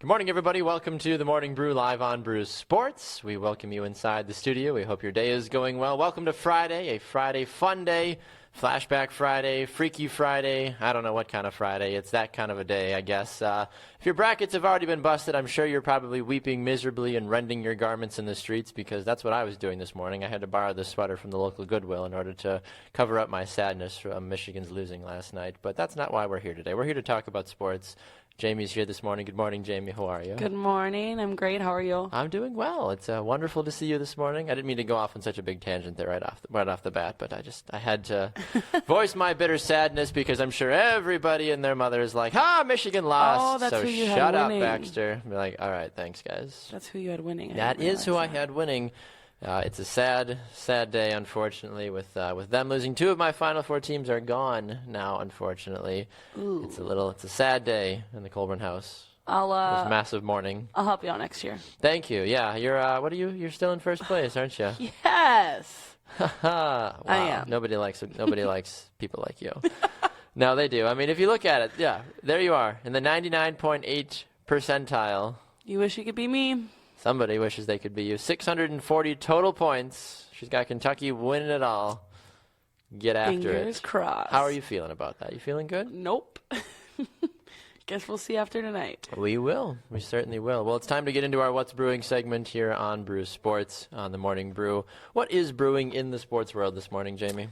Good morning, everybody. Welcome to the Morning Brew live on Brew Sports. We welcome you inside the studio. We hope your day is going well. Welcome to Friday, a Friday fun day. Flashback Friday, Freaky Friday. I don't know what kind of Friday. It's that kind of a day, I guess. If your brackets have already been busted, I'm sure you're probably weeping miserably and rending your garments in the streets, because that's what I was doing this morning. I had to borrow this sweater from the local Goodwill in order to cover up my sadness from Michigan's losing last night. But that's not why we're here today. We're here to talk about sports. Jamie's here this morning. Good morning, Jamie. How are you? Good morning. I'm great. How are you? I'm doing well. It's wonderful to see you this morning. I didn't mean to go off on such a big tangent there right off the bat, but I had to voice my bitter sadness, because I'm sure everybody and their mother is like, Michigan lost. Oh, that's so who you shut had up, winning. Baxter. Be like, all right, thanks, guys. That's who you had winning. That is who I had winning. It's a sad day, unfortunately, with them losing. Two of my Final Four teams are gone now, unfortunately. Ooh. It's a sad day in the Colburn house. I'll It was massive mourning. I'll help you out next year. Thank you. Yeah, you're still in first place, aren't you? Yes. Wow. I am. Nobody likes people like you. No, they do. I mean, if you look at it, yeah, there you are in the 99.8 percentile. You wish you could be me. Somebody wishes they could be you. 640 total points. She's got Kentucky winning it all. Get after it. Fingers crossed. How are you feeling about that? You feeling good? Nope. Guess we'll see after tonight. We will. We certainly will. Well, it's time to get into our What's Brewing segment here on Brew Sports on the Morning Brew. What is brewing in the sports world this morning, Jamie?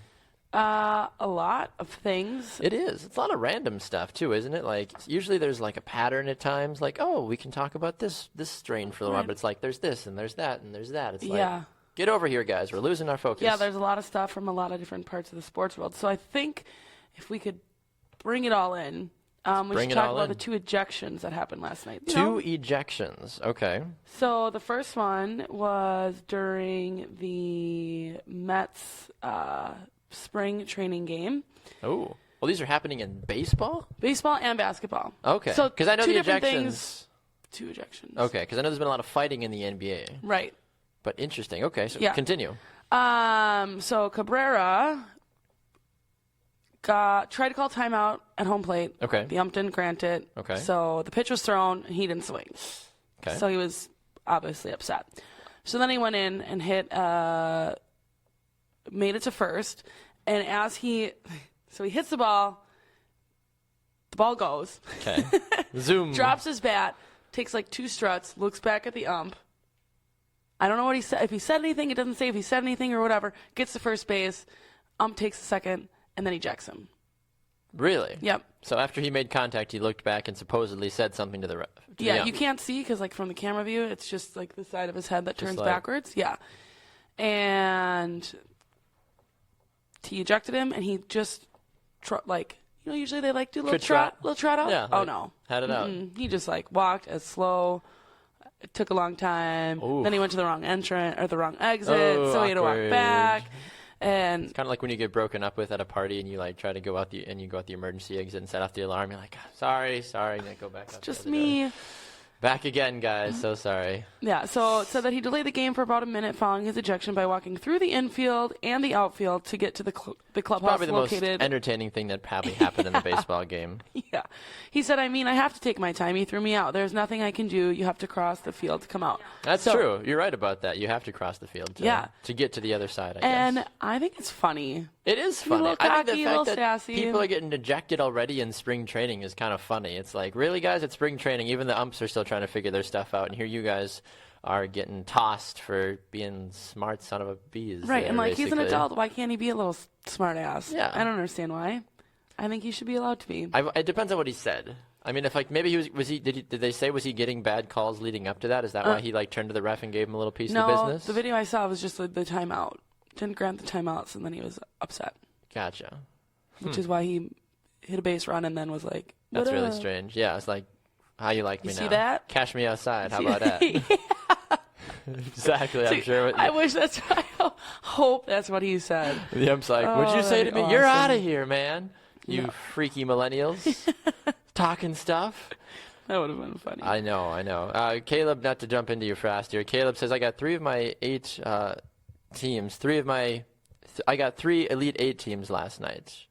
A lot of things. It is. It's a lot of random stuff, too, isn't it? Like, usually there's, like, a pattern at times. Like, oh, we can talk about this strain for a while. But it's like, there's this, and there's that, and there's that. It's like, get over here, guys. We're losing our focus. Yeah, there's a lot of stuff from a lot of different parts of the sports world. So I think if we could bring it all in, we should talk about the two ejections that happened last night. Two ejections. Okay. So the first one was during the Mets spring training game. Oh. Well, these are happening in baseball? Baseball and basketball. Okay. So because I know two the different ejections. Things, two ejections. Okay, because I know there's been a lot of fighting in the NBA. Right. But interesting. Okay, so yeah. Continue. So Cabrera tried to call timeout at home plate. Okay. The ump didn't grant it. Okay. So the pitch was thrown, and he didn't swing. Okay. So he was obviously upset. So then he went in and made it to first, and he hits the ball goes. Okay. Zoom. Drops his bat, takes like two struts, looks back at the ump. I don't know what he said. If he said anything, it doesn't say if he said anything or whatever. Gets to first base, ump takes a second, and then ejects him. Really? Yep. So after he made contact, he looked back and supposedly said something to the ref. Yeah, you can't see because like from the camera view, it's just like the side of his head that turns backwards. Yeah. And he ejected him, and he just usually they like do a little trot out. Yeah. Oh no, had it out. He just like walked as slow. It took a long time. Oof. Then he went to the wrong entrance or the wrong exit, so he had to walk back. And it's kind of like when you get broken up with at a party, and you like try to go out the emergency exit and set off the alarm. You're like, sorry, and then go back. It's just me. Door. Back again, guys. So sorry. Yeah, so it said that he delayed the game for about a minute following his ejection by walking through the infield and the outfield to get to the clubhouse probably the located. most entertaining thing that probably happened in the baseball game. Yeah. He said, I have to take my time. He threw me out. There's nothing I can do. You have to cross the field to come out. That's true. You're right about that. You have to cross the field to get to the other side, I guess. And I think it's funny. It is funny. A little cocky, I think the fact that sassy. people are getting ejected already in spring training is kind of funny. It's like, really, guys, it's spring training. Even the umps are still trying to figure their stuff out, and here you guys are getting tossed for being smart son of a bees. Right, and like basically. he's an adult. Why can't he be a little smart ass? Yeah. I don't understand why. I think he should be allowed to be. It depends on what he said. I mean, if like maybe did they say was he getting bad calls leading up to that? Is that why he like turned to the ref and gave him a little piece of the business? No, the video I saw was just the timeout. Didn't grant the timeouts, and then he was upset. Gotcha. Which is why he hit a base run and then was like, that's really strange. Yeah, it's like, how you like me now? See that? Cash me outside. How about that? Yeah. Exactly. I'm sure. I wish that's. I hope that's what he said. The ump's like, what'd you say to me? Awesome. You're out of here, man. You freaky millennials. Talking stuff. That would have been funny. I know. Caleb, not to jump into you fast here. Caleb says, I got 3 of my 8 teams. I got 3 Elite 8 teams last night.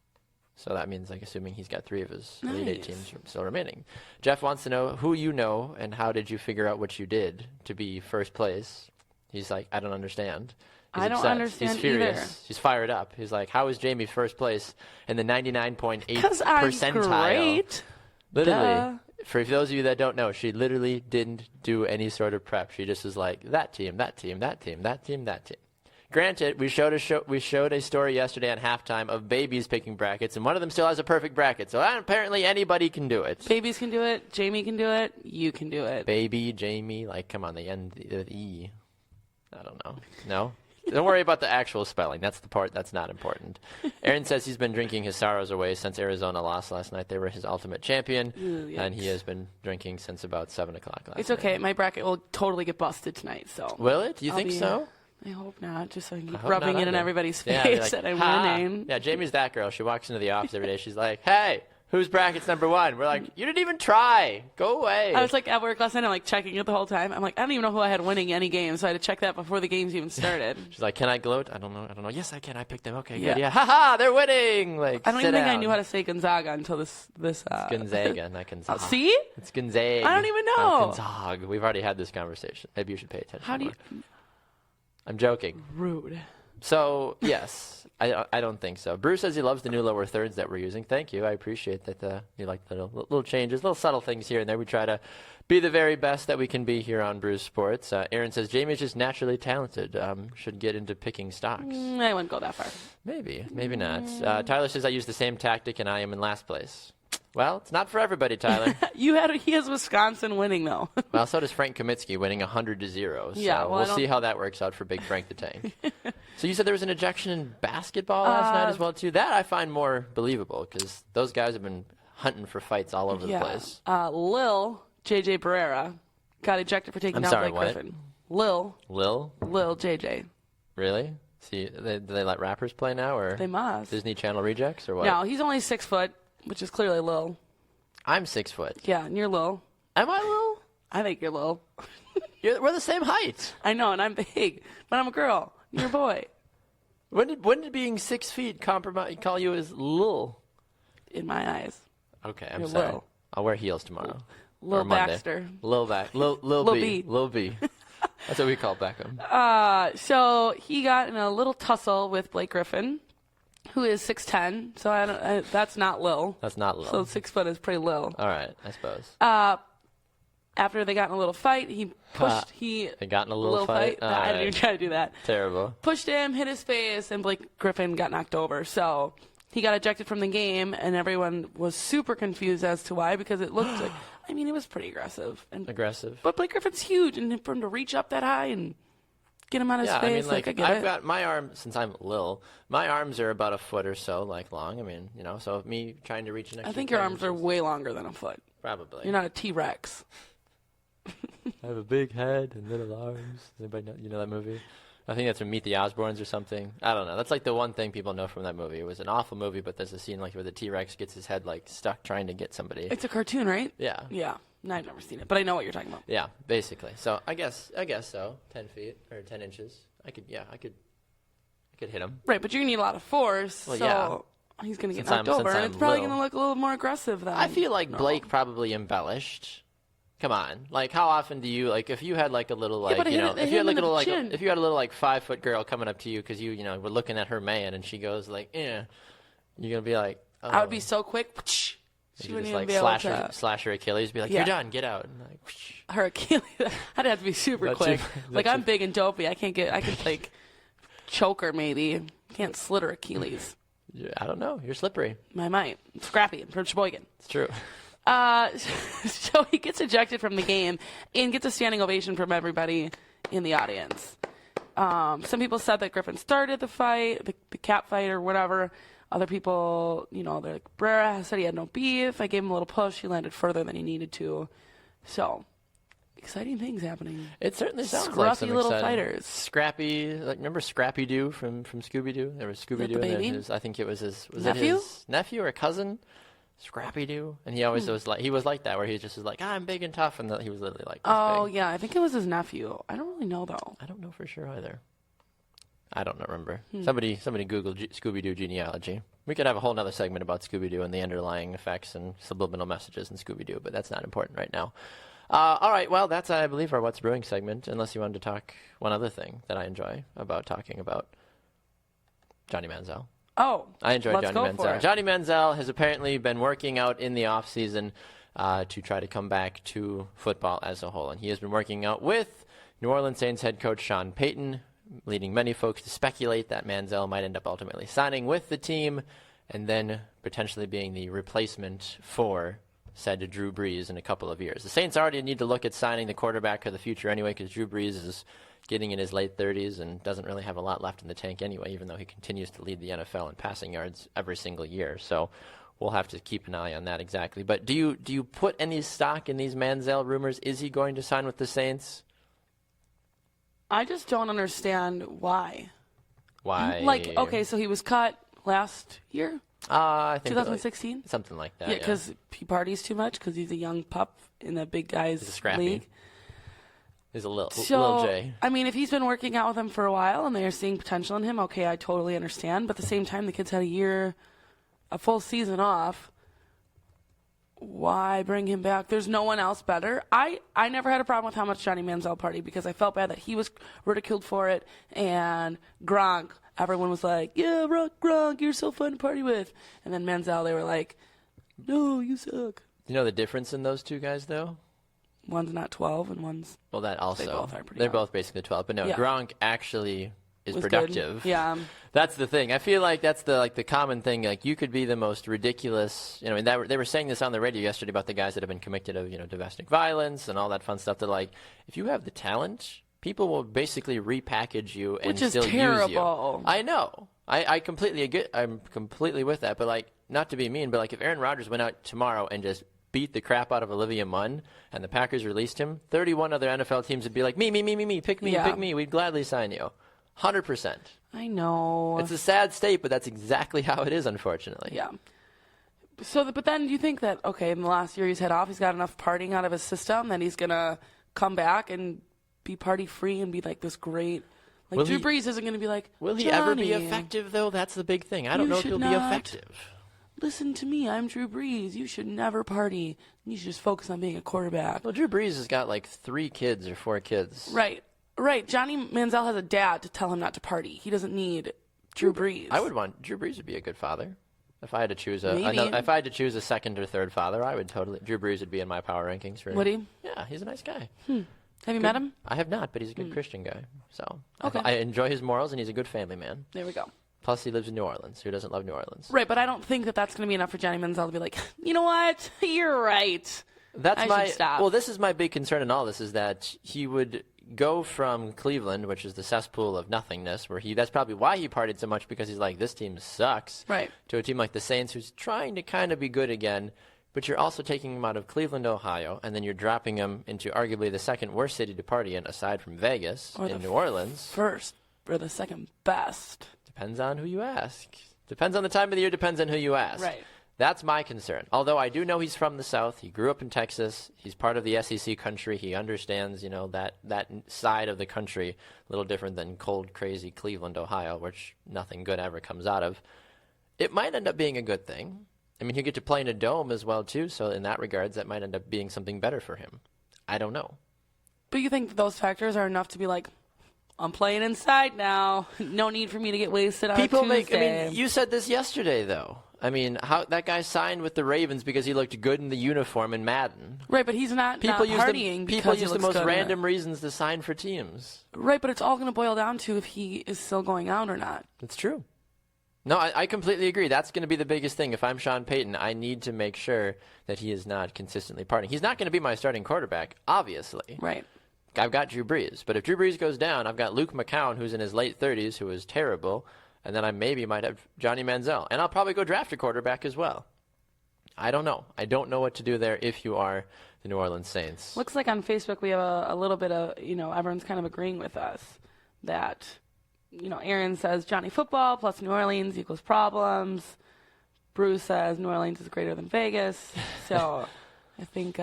So that means, like, assuming he's got 3 of his Elite Eight teams still remaining. Jeff wants to know who you know and how did you figure out what you did to be first place. He's like, I don't understand. He's I don't upset. understand He's furious. either. He's fired up. He's like, how is Jaymee first place in the 99.8 'Cause I'm percentile? great. Literally. Duh. For those of you that don't know, she literally didn't do any sort of prep. She just was like, that team, that team, that team, that team, that team. Granted, we showed a story yesterday on halftime of babies picking brackets, and one of them still has a perfect bracket. So apparently anybody can do it. Babies can do it. Jaymee can do it. You can do it. Baby, Jaymee, like, come on, the end, the E. I don't know. No? Don't worry about the actual spelling. That's the part that's not important. Aaron says he's been drinking his sorrows away since Arizona lost last night. They were his ultimate champion, and he has been drinking since about 7 o'clock last night. It's okay. My bracket will totally get busted tonight. So will it? Do you think so? I hope not. Just so I can keep hope rubbing not it in either. everybody's Yeah, face like, that I'm ha. winning. Yeah, Jamie's that girl. She walks into the office every day. She's like, hey, who's bracket's number 1? We're like, you didn't even try. Go away. I was like at work last night. I'm like checking it the whole time. I'm like, I don't even know who I had winning any game, so I had to check that before the games even started. She's like, can I gloat? I don't know. Yes, I can. I picked them. Okay, Yeah. good. Yeah. Ha-ha, they're winning. Like, I don't sit even think I down. knew how to say Gonzaga until this. Gonzaga, not Gonzaga. See? It's Gonzaga. I don't even know. Not Gonzaga. We've already had this conversation. Maybe you should pay attention. How do more. you? I'm joking. Rude. So, yes, I don't think so. Bruce says he loves the new lower thirds that we're using. Thank you. I appreciate that you like the little changes, little subtle things here and there. We try to be the very best that we can be here on Bruce Sports. Aaron says Jamie's just naturally talented. Should get into picking stocks. I wouldn't go that far. Maybe not. Tyler says I use the same tactic and I am in last place. Well, it's not for everybody, Tyler. He has Wisconsin winning though. Well, so does Frank Kaminsky winning 100-0. So Yeah, well, we'll see how that works out for Big Frank the Tank. So you said there was an ejection in basketball last night as well, too. That I find more believable because those guys have been hunting for fights all over the place. Lil JJ Barrera got ejected for taking down Blake what? Griffin. Lil JJ. Really? See, do they let rappers play now, or They must. Disney Channel rejects, or what? No, he's only 6 foot, which is clearly Lil. I'm 6 foot. Yeah, and you're Lil. Am I little? I think you're Lil. We're the same height. I know, and I'm big, but I'm a girl. You're a boy. When did being 6 feet call you as Lil? In my eyes. Okay, I'm You're sorry. Lil. I'll wear heels tomorrow. Lil Or Monday. Baxter. Lil B. Lil B. That's what we call Beckham. So he got in a little tussle with Blake Griffin, who is 6'10", so that's not Lil. That's not Lil. So 6 foot is pretty Lil. All right, I suppose. After they got in a little fight, he pushed. They got in a little fight? No, All I didn't right. even try to do that. Terrible. Pushed him, hit his face, and Blake Griffin got knocked over. So he got ejected from the game, and everyone was super confused as to why, because it looked like, I mean, it was pretty aggressive. Aggressive. But Blake Griffin's huge, and for him to reach up that high and get him on his Yeah, face, I mean, I get I've it. got my arm, since I'm Lil, my arms are about a foot or so, like, long. I mean, so me trying to reach an extra I think your 10 arms are inches- way longer than a foot. Probably. You're not a T-Rex. I have a big head and little arms. Anybody know that movie? I think that's from Meet the Osbournes or something. I don't know. That's like the one thing people know from that movie. It was an awful movie, but there's a scene like where the T-Rex gets his head like stuck trying to get somebody. It's a cartoon, right? Yeah. Yeah. No, I've never seen it, but I know what you're talking about. Yeah, basically. So I guess so. 10 feet or 10 inches. I could hit him. Right, but you're gonna need a lot of force, Well, so yeah. he's gonna get Since knocked I'm- over, since and I'm it's probably little. gonna look a little more aggressive than. I feel like normal. Blake probably embellished. Come on, like how often do you like if you had like a little like but it hit it- if it you hit had him like a in the little like chin. if you had a little like 5 foot girl coming up to you because you were looking at her man and she goes like you're gonna be like I would be so quick. She you wouldn't just even like be able to. slash her Achilles, be like Yeah. you're done, get out. And like, Her Achilles. I'd have to be super That's quick. too- Like that's I'm big and dopey. I could like choke her maybe. Can't slit her Achilles. I don't know. You're slippery. I might. Scrappy from Sheboygan. It's true. So he gets ejected from the game and gets a standing ovation from everybody in the audience. Some people said that Griffin started the fight, the cat fight or whatever. Other people, they're like, Brera said he had no beef. I gave him a little push. He landed further than he needed to. So, exciting things happening. It certainly sounds like some Scruffy little exciting- fighters. Scrappy, like remember Scrappy Doo from Scooby Doo? There was Scooby Doo. the baby? I think it was his Nephew? it his nephew or cousin, Scrappy Doo, and he always was like that, where he just was like I'm big and tough, and he was literally like this Oh, big. yeah. I think it was his nephew. I don't really know, though. I don't know for sure either. I don't remember. Somebody Google Scooby-Doo genealogy. We could have a whole other segment about Scooby-Doo and the underlying effects and subliminal messages in Scooby-Doo, but that's not important right now. All right, well, that's, I believe, our What's Brewing segment, unless you wanted to talk one other thing that I enjoy about talking about Johnny Manziel. Oh, I enjoy let's Johnny go Manziel. for it. Johnny Manziel has apparently been working out in the offseason to try to come back to football as a whole, and he has been working out with New Orleans Saints head coach Sean Payton, leading many folks to speculate that Manziel might end up ultimately signing with the team and then potentially being the replacement for said Drew Brees in a couple of years. The Saints already need to look at signing the quarterback for the future anyway, because Drew Brees is getting in his late 30s and doesn't really have a lot left in the tank anyway, even though he continues to lead the NFL in passing yards every single year. So we'll have to keep an eye on that exactly. But do you put any stock in these Manziel rumors? Is he going to sign with the Saints? I just don't understand why. Why? Like, okay, so he was cut last year? I think 2016? Something like that. Yeah, because he parties too much because he's a young pup in the big guys league. He's a little J. I mean, if he's been working out with him for a while and they're seeing potential in him, okay, I totally understand. But at the same time, the kid's had a full season off. Why bring him back? There's no one else better. I never had a problem with how much Johnny Manziel partied because I felt bad that he was ridiculed for it. And Gronk, everyone was like, yeah, Gronk, you're so fun to party with. And then Manziel, they were like, no, you suck. You know the difference in those two guys, though? One's not 12 and one's... Well, that also. They both are pretty They're young. both basically 12. But no, Yeah. Gronk actually is Was productive. good. Yeah. That's the thing. I feel like that's the common thing. Like, you could be the most ridiculous. You know, I mean, they were saying this on the radio yesterday about the guys that have been convicted of, domestic violence and all that fun stuff. They're like, if you have the talent, people will basically repackage you and Which is still terrible. use you. I know. I'm completely with that. But like, not to be mean, but like, if Aaron Rodgers went out tomorrow and just beat the crap out of Olivia Munn and the Packers released him, 31 other NFL teams would be like, me, pick me, we'd gladly sign you. 100%. I know. It's a sad state, but that's exactly how it is, unfortunately. Yeah. So, but then do you think that, okay, in the last year he's had off, he's got enough partying out of his system that he's going to come back and be party-free and be like this great... Like, Drew Brees isn't going to be like, will he Johnny, ever be effective, though? That's the big thing. I don't know if he'll be effective. Listen to me, I'm Drew Brees. You should never party. You should just focus on being a quarterback. Well, Drew Brees has got like 3 kids or 4 kids. Right. Johnny Manziel has a dad to tell him not to party. He doesn't need Drew Brees. I would want Drew Brees would be a good father. If I had to choose a second or third father, I would totally. Drew Brees would be in my power rankings. Would he? Yeah, he's a nice guy. Have you met him? I have not, but he's a good Christian guy. So okay. I enjoy his morals, and he's a good family man. There we go. Plus, he lives in New Orleans. Who doesn't love New Orleans? Right, but I don't think that that's going to be enough for Johnny Manziel to be like, you know what? You're right. I should stop. Well, this is my big concern in all this is that he would go from Cleveland, which is the cesspool of nothingness, where that's probably why he partied so much, because he's like, this team sucks. Right. To a team like the Saints, who's trying to kind of be good again, but you're also taking him out of Cleveland, Ohio, and then you're dropping him into arguably the second worst city to party in, aside from Vegas, in New Orleans. First or the second best. Depends on who you ask. Depends on the time of the year, depends on who you ask. Right. That's my concern. Although I do know he's from the South. He grew up in Texas. He's part of the SEC country. He understands, that side of the country, a little different than cold, crazy Cleveland, Ohio, which nothing good ever comes out of. It might end up being a good thing. I mean, he'll get to play in a dome as well, too. So in that regards, that might end up being something better for him. I don't know. But you think that those factors are enough to be like, I'm playing inside now. No need for me to get wasted on Tuesday. You said this yesterday, though. I mean, how that guy signed with the Ravens because he looked good in the uniform in Madden. Right, but he's not partying People because use the most random reasons to sign for teams. Right, but it's all going to boil down to if he is still going out or not. That's true. No, I completely agree. That's going to be the biggest thing. If I'm Sean Payton, I need to make sure that he is not consistently partying. He's not going to be my starting quarterback, obviously. Right. I've got Drew Brees. But if Drew Brees goes down, I've got Luke McCown, who's in his late 30s, who is terrible. And then I maybe might have Johnny Manziel. And I'll probably go draft a quarterback as well. I don't know. I don't know what to do there if you are the New Orleans Saints. Looks like on Facebook we have a little bit of, everyone's kind of agreeing with us that, Aaron says Johnny football plus New Orleans equals problems. Bruce says New Orleans is greater than Vegas. So I think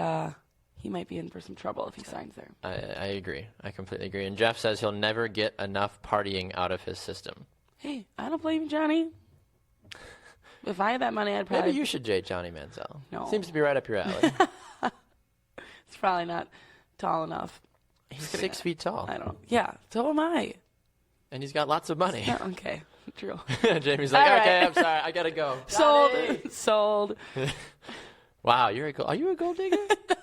he might be in for some trouble if he signs there. I agree. I completely agree. And Jeff says he'll never get enough partying out of his system. Hey, I don't blame you, Johnny. If I had that money, I'd probably... Maybe you should date Johnny Manziel. No. Seems to be right up your alley. It's probably not tall enough. He's 6 feet tall. I don't... Yeah, so am I. And he's got lots of money. Yeah, okay, true. Jamie's like, All okay, right. I'm sorry. I got to go. Sold. Wow, are you a gold digger? No.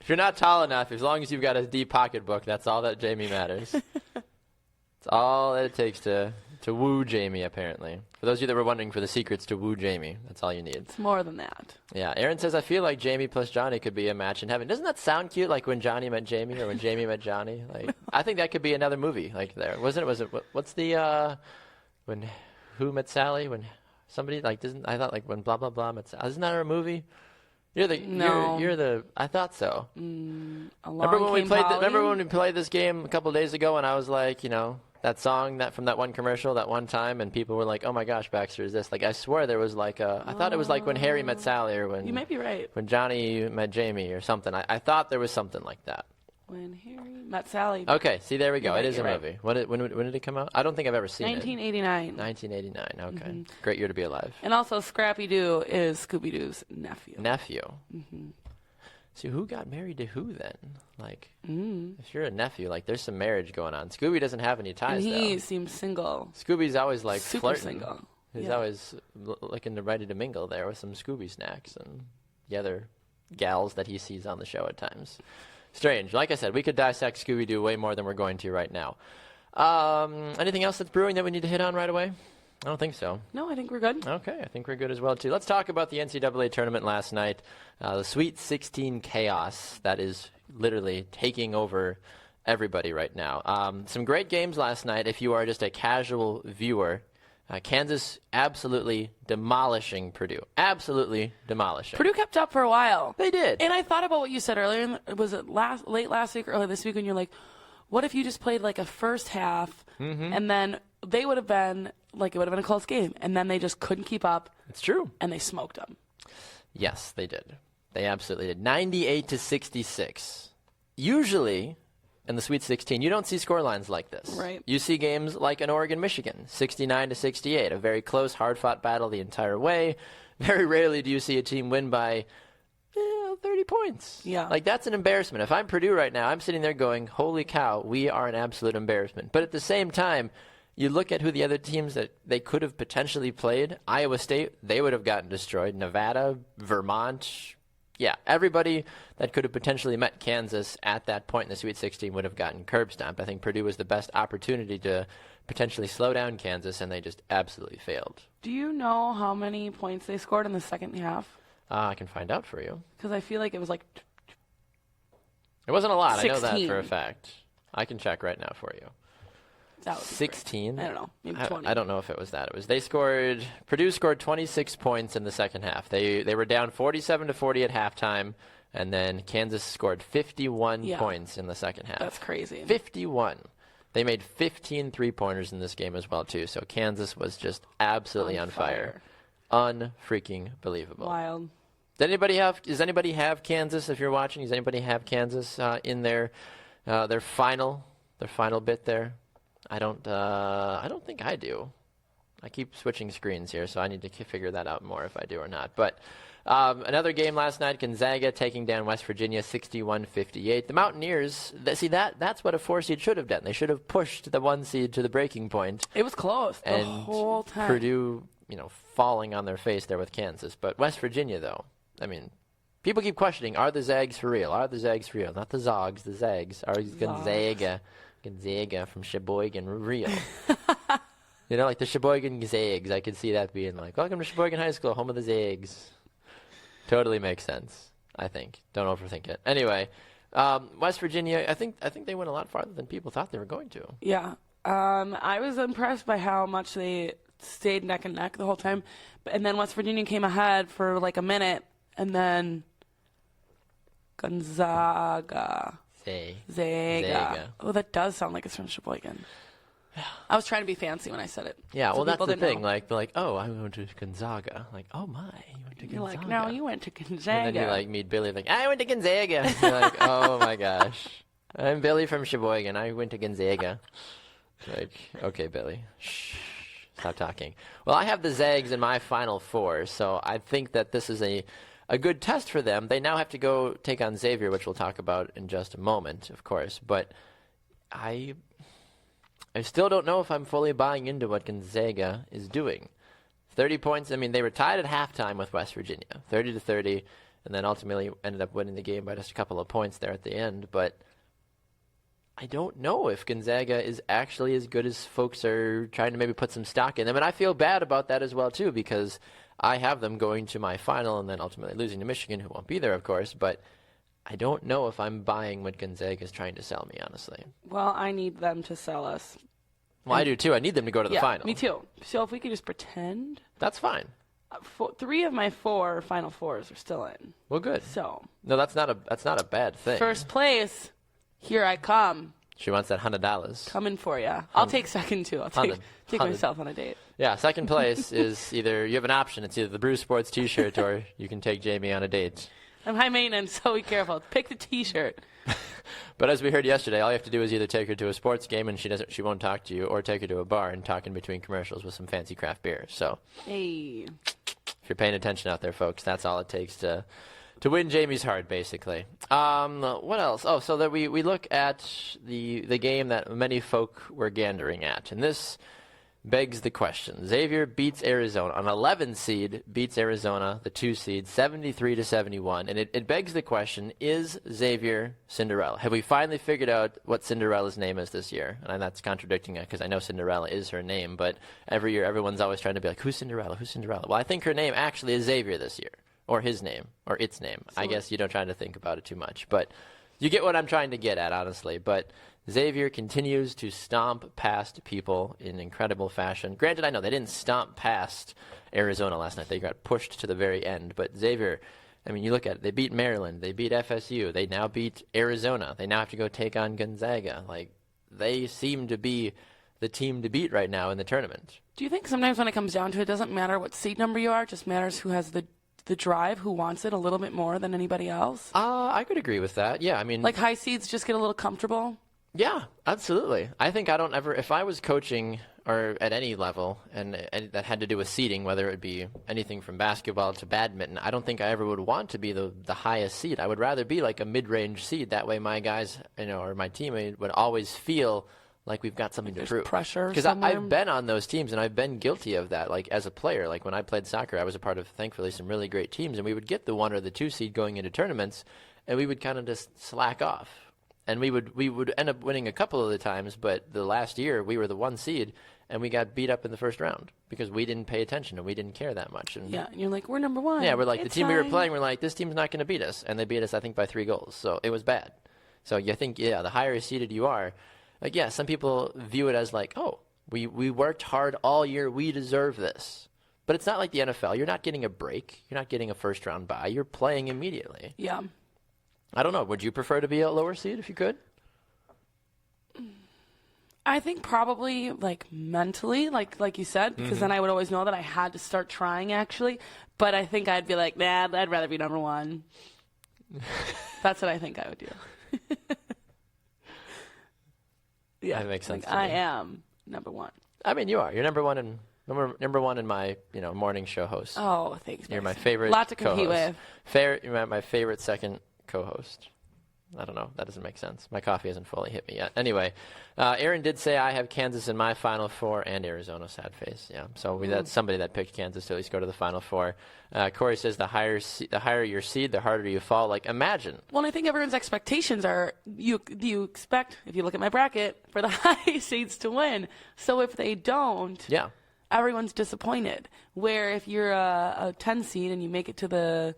If you're not tall enough, as long as you've got a deep pocketbook, that's all that Jamie matters. It's all that it takes to woo Jamie, apparently. For those of you that were wondering for the secrets to woo Jamie, that's all you need. It's more than that. Yeah, Aaron says, I feel like Jamie plus Johnny could be a match in heaven. Doesn't that sound cute, like when Johnny met Jamie or when Jamie met Johnny? Like, I think that could be another movie, like there. Was it, what's the, when Who Met Sally? When somebody, like, I thought, like, when blah, blah, blah met Sally. Isn't that a movie? No. You're the, I thought so. Remember when we played this game a couple of days ago and I was like, that song from that one commercial that one time, and people were like, "Oh my gosh, Baxter, is this?" Like, I swear there was like I thought it was like when Harry met Sally or when you might be right. When Johnny met Jamie or something. I thought there was something like that. When Harry met Sally. Okay, see, there we go. Right, it is a movie. When did it come out? I don't think I've ever seen 1989. it. 1989. Okay, great year to be alive. And also, Scrappy Doo is Scooby Doo's nephew. See, who got married to who then? Like, if you're a nephew, like, there's some marriage going on. Scooby doesn't have any ties, and he seems single. Scooby's always, like, super flirting. Single. He's always looking ready to mingle there with some Scooby snacks and the other gals that he sees on the show at times. Strange. Like I said, we could dissect Scooby-Doo way more than we're going to right now. Anything else that's brewing that we need to hit on right away? I don't think so. No, I think we're good. Okay, I think we're good as well, too. Let's talk about the NCAA tournament last night. The Sweet 16 chaos that is literally taking over everybody right now. Some great games last night if you are just a casual viewer. Kansas absolutely demolishing Purdue. Absolutely demolishing. Purdue kept up for a while. They did. And I thought about what you said earlier. Was it late last week or early this week when you're like, what if you just played like a first half and then they would have been, like, it would have been a close game. And then they just couldn't keep up. It's true. And they smoked them. Yes, they did. They absolutely did. 98-66. Usually, in the Sweet 16, you don't see scorelines like this. Right. You see games like an Oregon-Michigan, 69-68, a very close, hard-fought battle the entire way. Very rarely do you see a team win by 30 points. Yeah. Like, that's an embarrassment. If I'm Purdue right now, I'm sitting there going, holy cow, we are an absolute embarrassment. But at the same time, you look at who the other teams that they could have potentially played. Iowa State, they would have gotten destroyed. Nevada, Vermont, yeah, everybody that could have potentially met Kansas at that point in the Sweet 16 would have gotten curb stomped. I think Purdue was the best opportunity to potentially slow down Kansas, and they just absolutely failed. Do you know how many points they scored in the second half? I can find out for you. Because I feel like it was like... It wasn't a lot. 16. I know that for a fact. I can check right now for you. That would be 16? great. I don't know. Maybe 20. I don't know if it was that. Purdue scored 26 points in the second half. They were down 47-40 at halftime, and then Kansas scored 51 points in the second half. That's crazy. 51. They made 15 three-pointers in this game as well, too. So Kansas was just absolutely on fire. Un-freaking believable. Wild. Does anybody have Kansas? If you're watching, does anybody have Kansas in their final bit there? I don't think I do. I keep switching screens here, so I need to figure that out more if I do or not. But another game last night, Gonzaga taking down West Virginia 61-58. The Mountaineers, that's what a 4 seed should have done. They should have pushed the 1 seed to the breaking point. It was close the whole time. Purdue, falling on their face there with Kansas. But West Virginia, though, I mean, people keep questioning, are the Zags for real? Are the Zags for real? Not the Zogs, the Zags. Are Gonzaga from Sheboygan real? Like the Sheboygan Zags. I could see that being like, welcome to Sheboygan High School, home of the Zags. Totally makes sense, I think. Don't overthink it. Anyway, West Virginia, I think they went a lot farther than people thought they were going to. Yeah. I was impressed by how much they stayed neck and neck the whole time. And then West Virginia came ahead for like a minute, and then Gonzaga. Zaga. Oh, that does sound like it's from Sheboygan. I was trying to be fancy when I said it. Yeah, so well, that's people the didn't thing. know. Like, they're like, oh, I went to Gonzaga. Like, oh my, you went to Gonzaga. You're like, no, you went to Gonzaga. And then you like meet Billy, like, I went to Gonzaga. You're like, oh my gosh, I'm Billy from Sheboygan. I went to Gonzaga. Like, okay, Billy, shh, stop talking. Well, I have the Zags in my Final Four, so I think that this is a good test for them. They now have to go take on Xavier, which we'll talk about in just a moment, of course. But I still don't know if I'm fully buying into what Gonzaga is doing. 30 points. I mean, they were tied at halftime with West Virginia, 30-30, and then ultimately ended up winning the game by just a couple of points there at the end. But I don't know if Gonzaga is actually as good as folks are trying to maybe put some stock in them. And I feel bad about that as well, too, because I have them going to my final and then ultimately losing to Michigan, who won't be there, of course. But I don't know if I'm buying what Gonzaga is trying to sell me, honestly. Well, I need them to sell us. Well, I do, too. I need them to go to the final. Me too. So if we could just pretend. That's fine. 3 of my 4 Final Fours are still in. Well, good. So. No, that's not a bad thing. First place, here I come. She wants that $100. Coming for you. I'll take second, too. I'll take myself on a date. Yeah, second place is either, you have an option. It's either the Brew Sports t-shirt or you can take Jaymee on a date. I'm high maintenance, so be careful. Pick the t-shirt. But as we heard yesterday, all you have to do is either take her to a sports game and she won't talk to you, or take her to a bar and talk in between commercials with some fancy craft beer. So, hey, if you're paying attention out there, folks, that's all it takes to win Jamie's heart, basically. What else? Oh, so that we look at the game that many folk were gandering at, and this begs the question. Xavier beats Arizona. An 11 seed beats Arizona, the 2 seed, 73-71. And it begs the question, is Xavier Cinderella? Have we finally figured out what Cinderella's name is this year? And that's contradicting it because I know Cinderella is her name, but every year everyone's always trying to be like, who's Cinderella? Who's Cinderella? Well, I think her name actually is Xavier this year, or his name, or its name. So I guess you don't try to think about it too much. But you get what I'm trying to get at, honestly. But Xavier continues to stomp past people in incredible fashion. Granted, I know they didn't stomp past Arizona last night. They got pushed to the very end. But Xavier, I mean, you look at it. They beat Maryland. They beat FSU. They now beat Arizona. They now have to go take on Gonzaga. Like, they seem to be the team to beat right now in the tournament. Do you think sometimes when it comes down to it, it doesn't matter what seed number you are, it just matters who has the drive, who wants it a little bit more than anybody else? I could agree with that. Yeah, I mean, like high seeds just get a little comfortable. Yeah, absolutely. I think I don't ever, if I was coaching or at any level and that had to do with seeding, whether it be anything from basketball to badminton, I don't think I ever would want to be the highest seed. I would rather be like a mid-range seed. That way my guys, or my teammate would always feel like we've got something to prove. Pressure. Because I've been on those teams and I've been guilty of that. Like as a player, like when I played soccer, I was a part of, thankfully, some really great teams, and we would get the 1 or the 2 seed going into tournaments, and we would kind of just slack off. And we would end up winning a couple of the times, but the last year we were the 1 seed, and we got beat up in the first round because we didn't pay attention and we didn't care that much. And yeah, and you're like, we're number 1. Yeah, we're like, it's the team fine. we were playing, we're like, this team's not going to beat us. And they beat us, I think, by 3 goals. So it was bad. So you think, the higher seeded you are, like, yeah, some people view it as like, oh, we worked hard all year, we deserve this. But it's not like the NFL. You're not getting a break. You're not getting a first-round bye. You're playing immediately. Yeah. I don't know. Would you prefer to be a lower seed if you could? I think probably like mentally, like you said, because then I would always know that I had to start trying actually. But I think I'd be like, nah, I'd rather be number 1. That's what I think I would do. Yeah, that makes sense. Like I am number 1. I mean, you are. You're number 1 in my morning show host. Oh, thanks. You're my favorite. Lot to compete with. You're my favorite second co-host. I don't know. That doesn't make sense. My coffee hasn't fully hit me yet. Anyway, Aaron did say I have Kansas in my Final Four and Arizona. Sad face. Yeah. So that's somebody that picked Kansas to at least go to the Final Four. Corey says the higher your seed, the harder you fall. Like, imagine. Well, I think everyone's expectations are do you expect, if you look at my bracket, for the high seeds to win. So if they don't, everyone's disappointed. Where if you're a 10 seed and you make it to the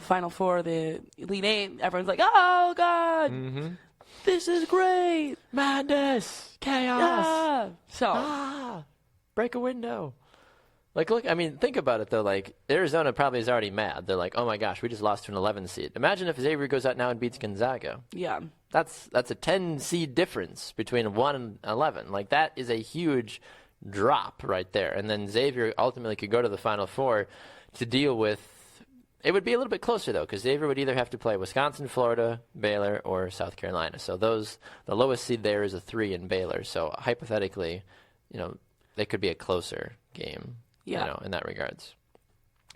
Final Four, the Elite 8, everyone's like, oh, God, this is great. Madness, chaos. Yeah. So, break a window. Like, look, I mean, think about it, though. Like, Arizona probably is already mad. They're like, oh, my gosh, we just lost to an 11 seed. Imagine if Xavier goes out now and beats Gonzaga. Yeah. That's a 10 seed difference between 1 and 11. Like, that is a huge drop right there. And then Xavier ultimately could go to the Final Four to deal with. It would be a little bit closer, though, because Xavier would either have to play Wisconsin, Florida, Baylor, or South Carolina. So the lowest seed there is a 3 in Baylor. So hypothetically, they could be a closer game. Yeah. In that regards.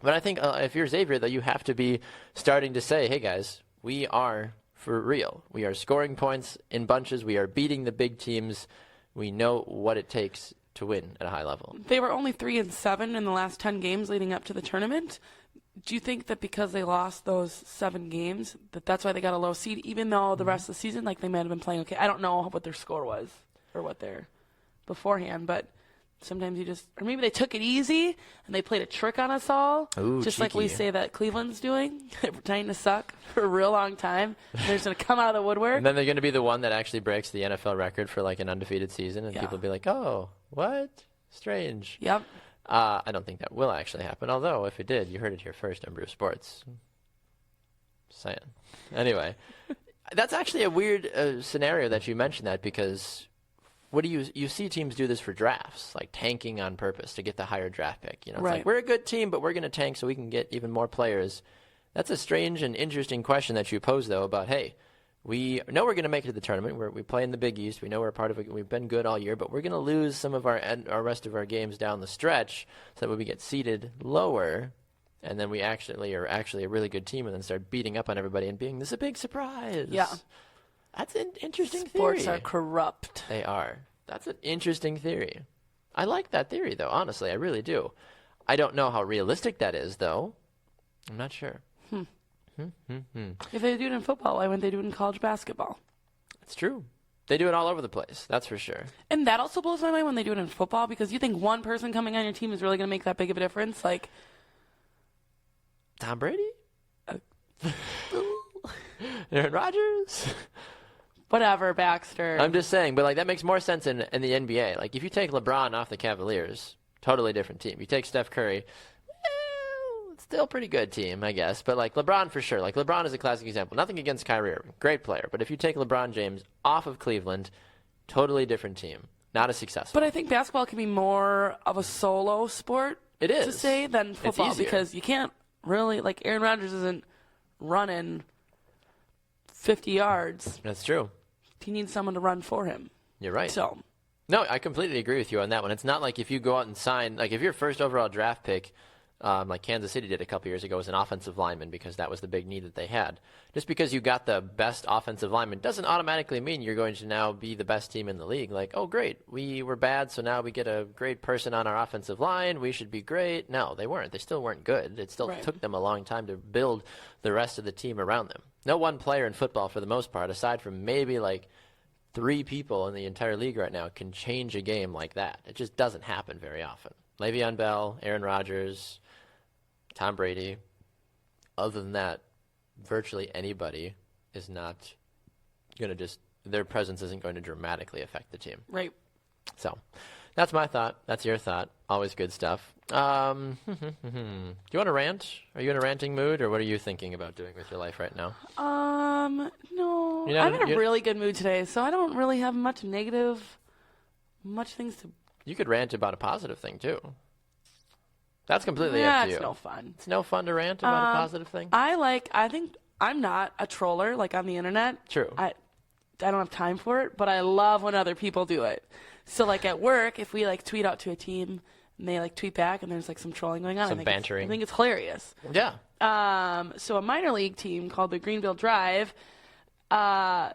But I think if you're Xavier, though, you have to be starting to say, hey, guys, we are for real. We are scoring points in bunches. We are beating the big teams. We know what it takes to win at a high level. They were only 3-7 in the last 10 games leading up to the tournament. Do you think that because they lost those 7 games, that's why they got a low seed, even though the rest of the season, like, they might have been playing okay? I don't know what their score was or what their beforehand, but sometimes or maybe they took it easy and they played a trick on us all. Ooh, just cheeky. like we say that Cleveland's doing. They're pretending to suck for a real long time. They're just going to come out of the woodwork. And then they're going to be the one that actually breaks the NFL record for like an undefeated season. And people will be like, oh, what? Strange. Yep. I don't think that will actually happen. Although, if it did, you heard it here first on Brew Sports. Just saying. Anyway, that's actually a weird scenario that you mentioned that, because what do you see teams do this for drafts, like tanking on purpose to get the higher draft pick. It's right. like, we're a good team, but we're going to tank so we can get even more players. That's a strange and interesting question that you pose, though, about, hey, we know we're going to make it to the tournament. We play in the Big East. We know we're a part of it. We've been good all year, but we're going to lose some of our rest of our games down the stretch so that we get seeded lower, and then we actually are a really good team and then start beating up on everybody and being this a big surprise. Yeah. That's an interesting Sports theory. are corrupt. They are. That's an interesting theory. I like that theory, though, honestly. I really do. I don't know how realistic that is, though. I'm not sure. If they do it in football, why wouldn't they do it in college basketball? It's true. They do it all over the place. That's for sure. And that also blows my mind when they do it in football, because you think one person coming on your team is really going to make that big of a difference? Like Tom Brady? Aaron Rodgers? Whatever, Baxter. I'm just saying, but like that makes more sense in the NBA. Like if you take LeBron off the Cavaliers, totally different team. You take Steph Curry, still pretty good team, I guess. But like LeBron for sure. Like LeBron is a classic example. Nothing against Kyrie Irving, great player. But if you take LeBron James off of Cleveland, totally different team. Not as successful. But I think basketball can be more of a solo sport. It is to say than football, it's easier. because you can't really, like, Aaron Rodgers isn't running 50 yards. That's true. He needs someone to run for him. You're right. So, no, I completely agree with you on that one. It's not like if you go out and sign, like if your first overall draft pick, like Kansas City did a couple years ago, was an offensive lineman, because that was the big need that they had. Just because you got the best offensive lineman doesn't automatically mean you're going to now be the best team in the league. Like, oh, great, we were bad, so now we get a great person on our offensive line. We should be great. No, they weren't. They still weren't good. It still took them a long time to build the rest of the team around them. No one player in football, for the most part, aside from maybe like 3 people in the entire league right now, can change a game like that. It just doesn't happen very often. Le'Veon Bell, Aaron Rodgers, Tom Brady. Other than that, virtually anybody is not going to their presence isn't going to dramatically affect the team. right. So that's my thought. That's your thought. Always good stuff. Do you want to rant? Are you in a ranting mood, or what are you thinking about doing with your life right now? No. You're not I'm in a really good mood today, so I don't really have much things to... You could rant about a positive thing, too. That's completely up to you. It's no fun. It's no fun to rant about a positive thing? I think I'm not a troller, like, on the internet. True. I don't have time for it, but I love when other people do it. So, like, at work, if we, like, tweet out to a team and they, like, tweet back and there's, like, some trolling going on, Some bantering. I think it's hilarious. Yeah. So a minor league team called the Greenville Drive have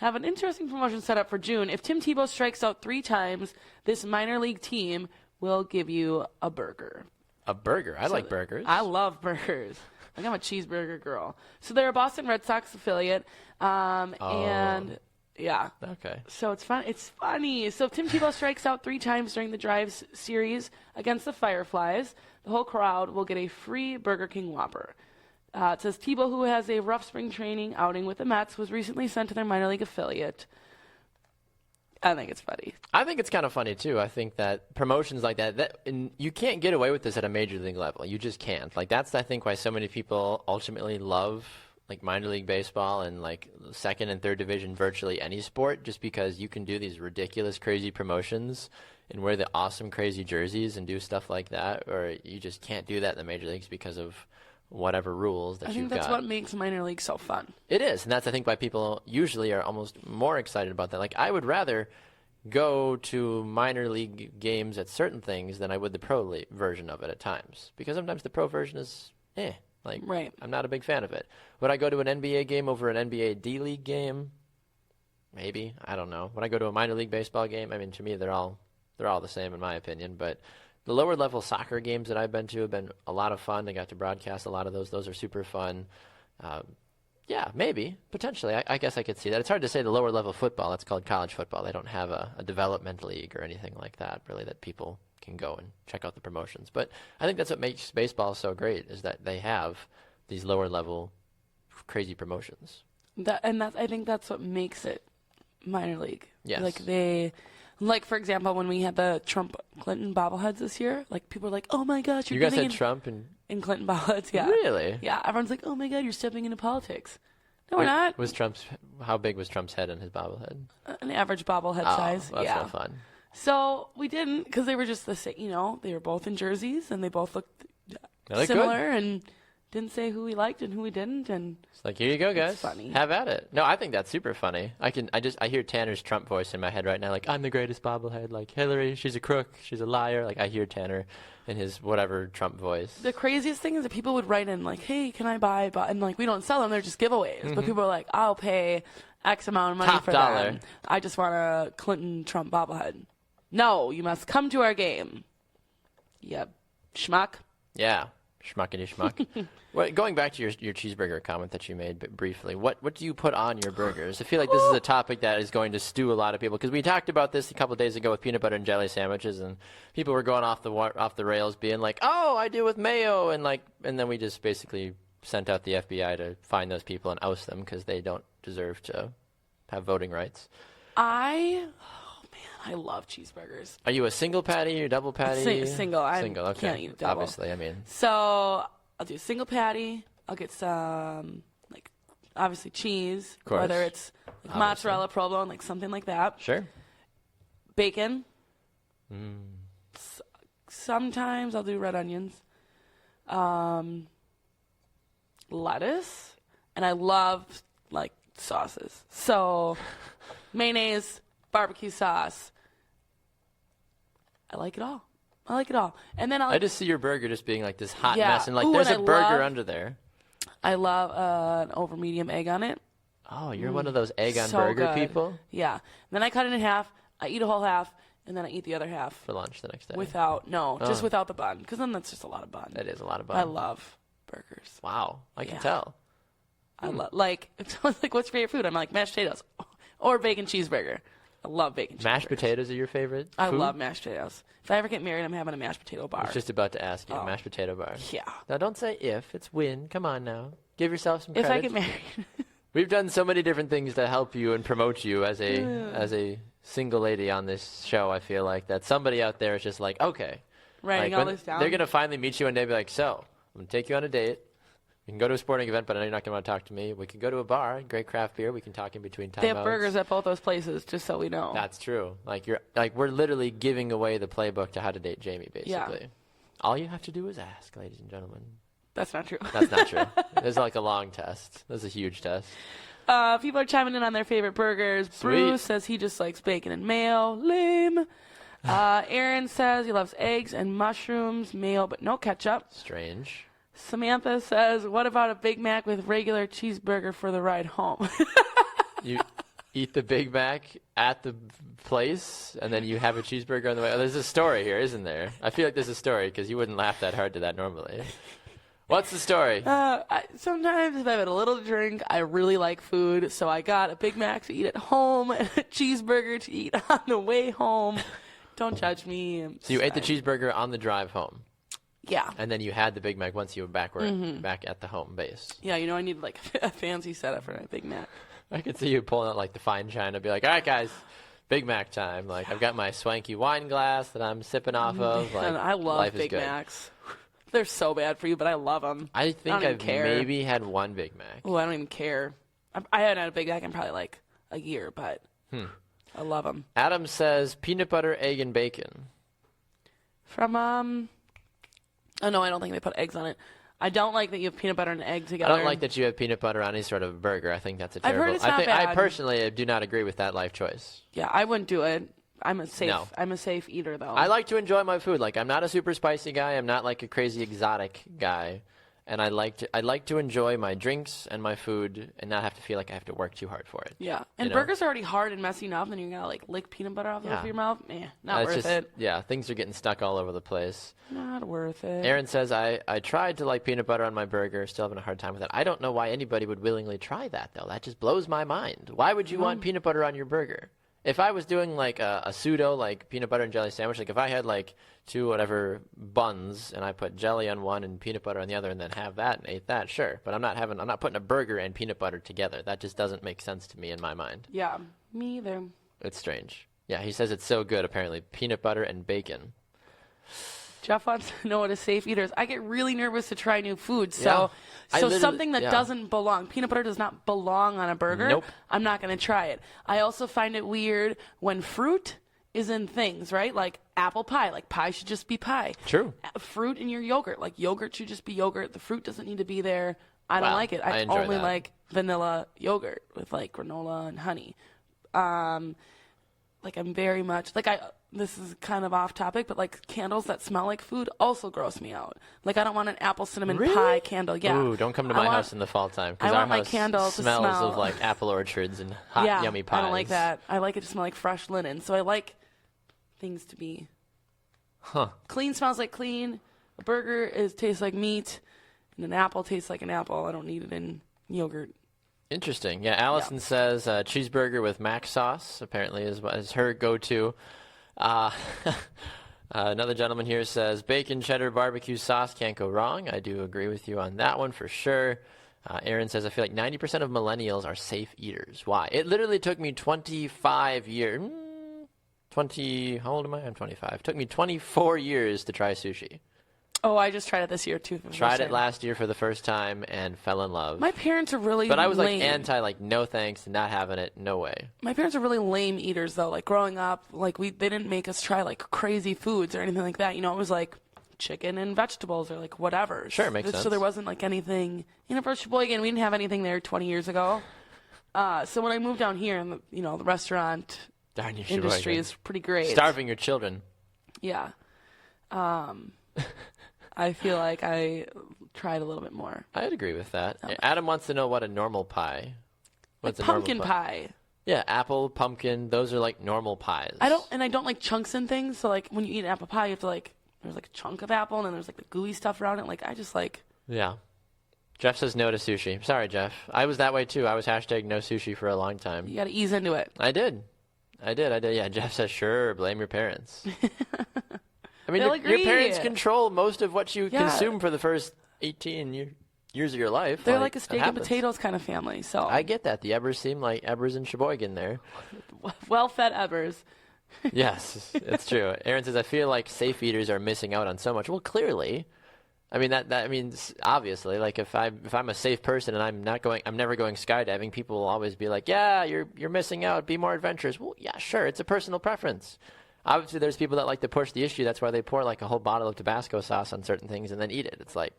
an interesting promotion set up for June. If Tim Tebow strikes out 3 times, this minor league team will give you a burger. A burger. I like burgers. I love burgers. Like, I'm a cheeseburger girl. So they're a Boston Red Sox affiliate. And yeah. Okay. So it's fun. It's funny. So if Tim Tebow strikes out 3 times during the Drive series against the Fireflies, the whole crowd will get a free Burger King Whopper. It says Tebow, who has a rough spring training outing with the Mets, was recently sent to their minor league affiliate. I think it's funny. I think it's kind of funny too. I think that promotions like that and you can't get away with this at a major league level. You just can't. Like that's I think why so many people ultimately love like minor league baseball and like second and third division virtually any sport, just because you can do these ridiculous crazy promotions and wear the awesome crazy jerseys and do stuff like that, or you just can't do that in the major leagues because of whatever rules that you've got. I think that's what makes minor league so fun. It is, and that's I think why people usually are almost more excited about that. Like I would rather go to minor league games at certain things than I would the pro version of it at times, because sometimes the pro version is like right. I'm not a big fan of it. Would I go to an NBA game over an NBA D League game? Maybe, I don't know. Would I go to a minor league baseball game? I mean, to me they're all the same in my opinion, but the lower level soccer games that I've been to have been a lot of fun. I got to broadcast a lot of those. Those are super fun. Yeah, maybe, potentially. I guess I could see that. It's hard to say the lower level football. That's called college football. They don't have a development league or anything like that, really, that people can go and check out the promotions. But I think that's what makes baseball so great, is that they have these lower level crazy promotions. I think that's what makes it minor league. Yes. Like, for example, when we had the Trump-Clinton bobbleheads this year, like, people were like, oh, my gosh, you guys had Trump and Clinton bobbleheads, yeah. Really? Yeah, everyone's like, oh, my God, you're stepping into politics. No, we're not. How big was Trump's head in his bobblehead? An average bobblehead size, that's yeah. no fun. So we didn't, because they were just the same, they were both in jerseys, and they both looked Really similar, and didn't say who we liked and who we didn't, and it's like, here you go, guys. It's funny. Have at it. No, I think that's super funny. I hear Tanner's Trump voice in my head right now, like, I'm the greatest bobblehead, like, Hillary, she's a crook, she's a liar. Like, I hear Tanner in his whatever Trump voice. The craziest thing is that people would write in, like, hey, can I buy, and, like, we don't sell them, they're just giveaways. Mm-hmm. But people are like, I'll pay X amount of money Top for dollar. them. I just want a Clinton-Trump bobblehead. No, you must come to our game. Yep. Schmuck. Yeah. Schmuckity schmuck. Well, going back to your cheeseburger comment that you made briefly, what do you put on your burgers? I feel like this is a topic that is going to stew a lot of people, because we talked about this a couple of days ago with peanut butter and jelly sandwiches, and people were going off the rails, being like, "Oh, I do with mayo," and then we just basically sent out the FBI to find those people and oust them because they don't deserve to have voting rights. I love cheeseburgers. Are you a single patty or double patty? Single. Single, okay. Can't eat double. Obviously, I mean. So I'll do a single patty. I'll get some, obviously cheese. Of course. Whether it's mozzarella, provolone, something like that. Sure. Bacon. Sometimes I'll do red onions. Lettuce. And I love, sauces. So mayonnaise, barbecue sauce. I like it all. And then I just see your burger just being like this hot mess, and Ooh, there's and a burger under there. I love an over medium egg on it. Oh, you're one of those egg on So burger good. people? Yeah. And then I cut it in half. I eat a whole half, and then I eat the other half. For lunch the next day. Just without the bun, because then that's just a lot of bun. It is a lot of bun. I love burgers. Wow, I can tell. I love, if someone's like, what's your favorite food? I'm like, mashed potatoes or bacon cheeseburger. I love bacon cheeseburgers. Mashed potatoes are your favorite food? I love mashed potatoes. If I ever get married, I'm having a mashed potato bar. I was just about to ask you, mashed potato bar. Yeah. Now, don't say if, it's when. Come on now. Give yourself some credit. If I get married. We've done so many different things to help you and promote you as a single lady on this show, I feel like, that somebody out there is just like, okay. Writing all this down. They're going to finally meet you one day and be like, so, I'm going to take you on a date. We can go to a sporting event, but I know you're not going to want to talk to me. We could go to a bar, great craft beer. We can talk in between timeouts. They have burgers at both those places, just so we know. That's true. We're literally giving away the playbook to how to date Jamie, basically. Yeah. All you have to do is ask, ladies and gentlemen. That's not true. That's not true. There's a long test. There's a huge test. People are chiming in on their favorite burgers. Sweet. Bruce says he just likes bacon and mayo. Lame. Aaron says he loves eggs and mushrooms, mayo, but no ketchup. Strange. Samantha says, what about a Big Mac with regular cheeseburger for the ride home? You eat the Big Mac at the place, and then you have a cheeseburger on the way. Oh, there's a story here, isn't there? I feel like there's a story, because you wouldn't laugh that hard to that normally. What's the story? Sometimes if I have a little to drink, I really like food, so I got a Big Mac to eat at home and a cheeseburger to eat on the way home. Don't judge me. So you ate the cheeseburger on the drive home? Yeah. And then you had the Big Mac once you were back at the home base. Yeah, I need a fancy setup for my Big Mac. I could see you pulling out the fine china, be like, all right, guys, Big Mac time. Like, I've got my swanky wine glass that I'm sipping off of. Like, I love life Big is good. Macs. They're so bad for you, but I love them. I think don't even I've care. maybe had one Big Mac. Oh, I don't even care. I haven't had a Big Mac in probably like a year, but I love them. Adam says peanut butter, egg, and bacon. From, oh no, I don't think they put eggs on it. I don't like that you have peanut butter and egg together. I don't like that you have peanut butter on any sort of burger. I think that's a I've terrible. heard it's not bad. I personally do not agree with that life choice. Yeah, I wouldn't do it. I'm a safe eater though. I like to enjoy my food. Like, I'm not a super spicy guy. I'm not like a crazy exotic guy. And I like to enjoy my drinks and my food and not have to feel like I have to work too hard for it. Yeah, and burgers are already hard and messy enough, and you're gonna like lick peanut butter off the roof of your mouth. Not worth it. Yeah, things are getting stuck all over the place. Not worth it. Aaron says, I tried to like peanut butter on my burger, still having a hard time with it. I don't know why anybody would willingly try that, though. That just blows my mind. Why would you want peanut butter on your burger? If I was doing like a pseudo like peanut butter and jelly sandwich, like if I had like 2 whatever buns and I put jelly on one and peanut butter on the other and then have that and ate that, sure. But I'm not putting a burger and peanut butter together. That just doesn't make sense to me in my mind. Yeah, me either. It's strange. Yeah, he says it's so good, apparently. Peanut butter and bacon. Jeff wants to know what a safe eater is. I get really nervous to try new foods. So something that doesn't belong. Peanut butter does not belong on a burger. Nope. I'm not going to try it. I also find it weird when fruit is in things, right? Like apple pie. Like pie should just be pie. True. Fruit in your yogurt. Like yogurt should just be yogurt. The fruit doesn't need to be there. I don't like it. I only like vanilla yogurt with like granola and honey. Like I'm very much like this is kind of off topic, but like candles that smell like food also gross me out. Like I don't want an apple cinnamon pie candle. Yeah. Ooh, don't come to my house in the fall time. I want my candle to smell of like apple orchards and hot yummy pies. I don't like that. I like it to smell like fresh linen. So I like things to be clean. Smells like clean. A burger tastes like meat, and an apple tastes like an apple. I don't need it in yogurt. Interesting. Yeah, Allison says cheeseburger with mac sauce apparently is her go-to. Another gentleman here says bacon, cheddar, barbecue sauce can't go wrong. I do agree with you on that one for sure. Aaron says I feel like 90% of millennials are safe eaters. Why? It literally took me 25 years. How old am I? I'm 25. It took me 24 years to try sushi. Oh, I just tried it this year, too. Tried it last year for the first time and fell in love. My parents are really But I was lame. like no thanks, not having it, no way. My parents are really lame eaters, though. Like, growing up, like, they didn't make us try, like, crazy foods or anything like that. You know, it was, like, chicken and vegetables or, like, whatever. Sure, makes sense. So there wasn't, like, anything. You know, for Sheboygan, we didn't have anything there 20 years ago. So when I moved down here, and the restaurant industry is pretty great. Starving your children. Yeah. I feel like I tried a little bit more. I'd agree with that. Adam wants to know what a normal pie. What's like a pumpkin normal pie? Yeah, apple, pumpkin, those are like normal pies. I don't like chunks and things. So like when you eat an apple pie, you have to like there's like a chunk of apple and then there's like the gooey stuff around it. Like I just like. Yeah. Jeff says no to sushi. Sorry, Jeff. I was that way too. I was hashtag no sushi for a long time. You got to ease into it. I did. Yeah, Jeff says sure. Blame your parents. I mean, your parents control most of what you consume for the first 18 years of your life. They're like a steak and potatoes kind of family. So I get that. The Ebbers seem like Ebbers and Sheboygan there. Well-fed Ebbers. Yes, it's true. Aaron says, I feel like safe eaters are missing out on so much. Well, clearly. I mean, that means obviously, like if I'm a safe person and I'm never going skydiving, people will always be like, yeah, you're missing out. Be more adventurous. Well, yeah, sure. It's a personal preference. Obviously, there's people that like to push the issue. That's why they pour like a whole bottle of Tabasco sauce on certain things and then eat it. It's like,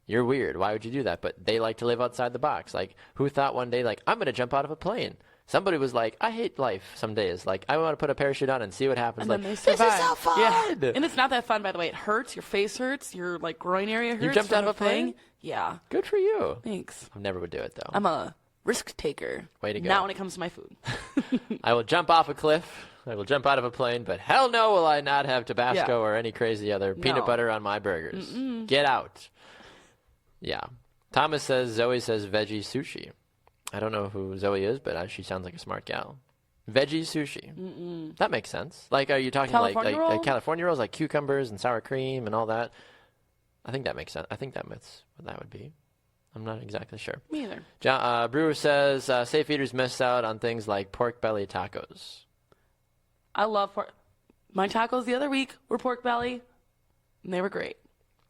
you're weird. Why would you do that? But they like to live outside the box. Like, who thought one day, like, I'm going to jump out of a plane? Somebody was like, I hate life some days. Like, I want to put a parachute on and see what happens. And like, then they survive. This is so fun! Yeah. And it's not that fun, by the way. It hurts. Your face hurts. Your, like, groin area hurts. You jumped out of a plane? Yeah. Good for you. Thanks. I never would do it, though. I'm a risk taker. Way to go. Not when it comes to my food. I will jump off a cliff. I will jump out of a plane, but hell no will I not have Tabasco or any crazy other peanut butter on my burgers. Mm-mm. Get out. Yeah. Thomas says, Zoe says veggie sushi. I don't know who Zoe is, but she sounds like a smart gal. Veggie sushi. Mm-mm. That makes sense. Like, are you talking California roll? Like California rolls, like cucumbers and sour cream and all that? I think that makes sense. I think that's what that would be. I'm not exactly sure. Me either. Brewer says, safe eaters miss out on things like pork belly tacos. I love pork. My tacos the other week were pork belly, and they were great.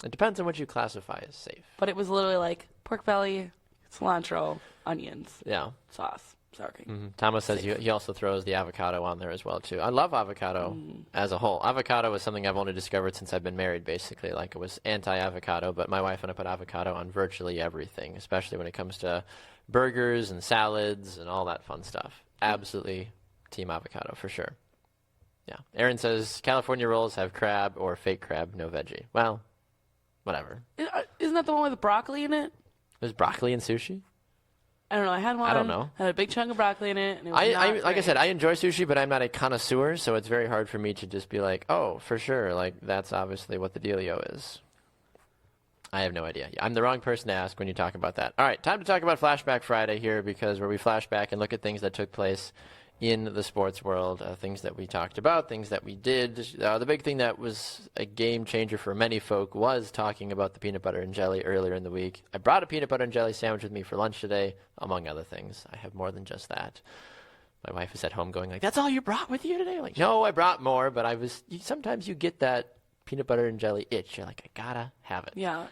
It depends on what you classify as safe. But it was literally like pork belly, cilantro, onions, sauce, sour cream. Mm-hmm. Thomas says he also throws the avocado on there as well, too. I love avocado as a whole. Avocado is something I've only discovered since I've been married, basically. Like, it was anti-avocado, but my wife and I put avocado on virtually everything, especially when it comes to burgers and salads and all that fun stuff. Absolutely team avocado, for sure. Yeah. Aaron says California rolls have crab or fake crab, no veggie. Well, whatever. Isn't that the one with broccoli in it? There's broccoli in sushi? I don't know. I had one. I don't know. Had a big chunk of broccoli in it. And it was like I said, I enjoy sushi, but I'm not a connoisseur, so it's very hard for me to just be like, oh, for sure. Like, that's obviously what the dealio is. I have no idea. I'm the wrong person to ask when you talk about that. All right, time to talk about Flashback Friday here, because where we flash back and look at things that took place in the sports world, things that we talked about, things that we did. The big thing that was a game changer for many folk was talking about the peanut butter and jelly earlier in the week. I brought a peanut butter and jelly sandwich with me for lunch today, among other things. I have more than just that. My wife is at home going like, that's all you brought with you today? I'm like, no, I brought more, but sometimes you get that peanut butter and jelly itch. You're like, I gotta have it. Yeah.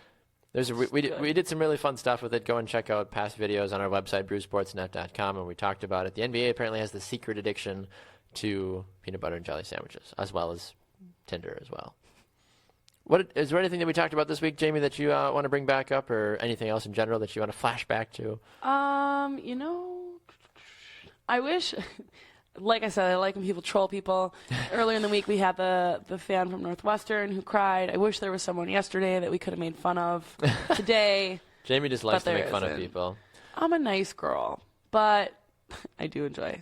We did some really fun stuff with it. Go and check out past videos on our website, brewsportsnet.com, and we talked about it. The NBA apparently has the secret addiction to peanut butter and jelly sandwiches, as well as Tinder as well. Is there anything that we talked about this week, Jaymee, that you want to bring back up, or anything else in general that you want to flash back to? I wish... Like I said, I like when people troll people. Earlier in the week, we had the fan from Northwestern who cried. I wish there was someone yesterday that we could have made fun of today. Jaymee just likes to make fun of people. I'm a nice girl, but I do enjoy.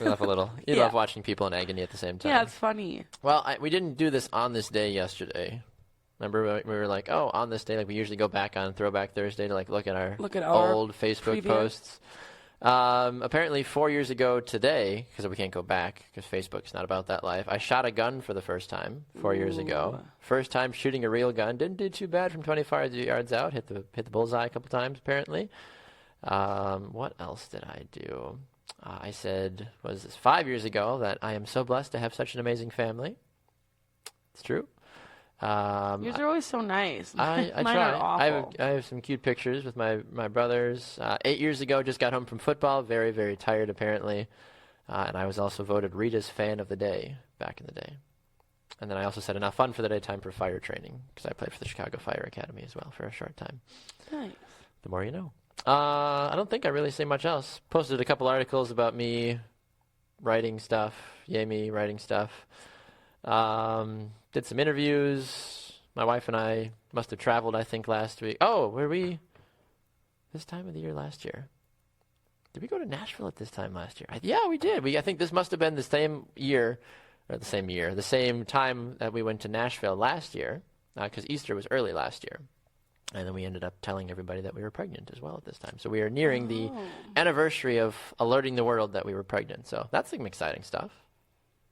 You love a little. You love watching people in agony at the same time. Yeah, it's funny. Well, we didn't do this on this day yesterday. Remember, we were like, oh, on this day, like we usually go back on Throwback Thursday to like look at our old Facebook posts. Apparently 4 years ago today, because we can't go back because Facebook's not about that life, I shot a gun for the first time 4 years ago. First time shooting a real gun. Didn't do too bad from 25 yards out. Hit the bullseye a couple times, apparently. What else did I do? I said, was this 5 years ago, that I am so blessed to have such an amazing family. It's true. Yours are always so nice. I Mine try. are awful. I have some cute pictures with my brothers. 8 years ago, just got home from football. Very, very tired, apparently. And I was also voted Rita's fan of the day back in the day. And then I also said, enough fun for the day, time for fire training, because I played for the Chicago Fire Academy as well for a short time. Nice. The more you know. I don't think I really say much else. Posted a couple articles about me writing stuff, Jaymee writing stuff. Did some interviews. My wife and I must have traveled, I think, last week. Oh, were we this time of the year last year? Did we go to Nashville at this time last year? Yeah, we did. I think this must have been the same time that we went to Nashville last year, because Easter was early last year. And then we ended up telling everybody that we were pregnant as well at this time. So we are nearing the anniversary of alerting the world that we were pregnant. So that's some exciting stuff.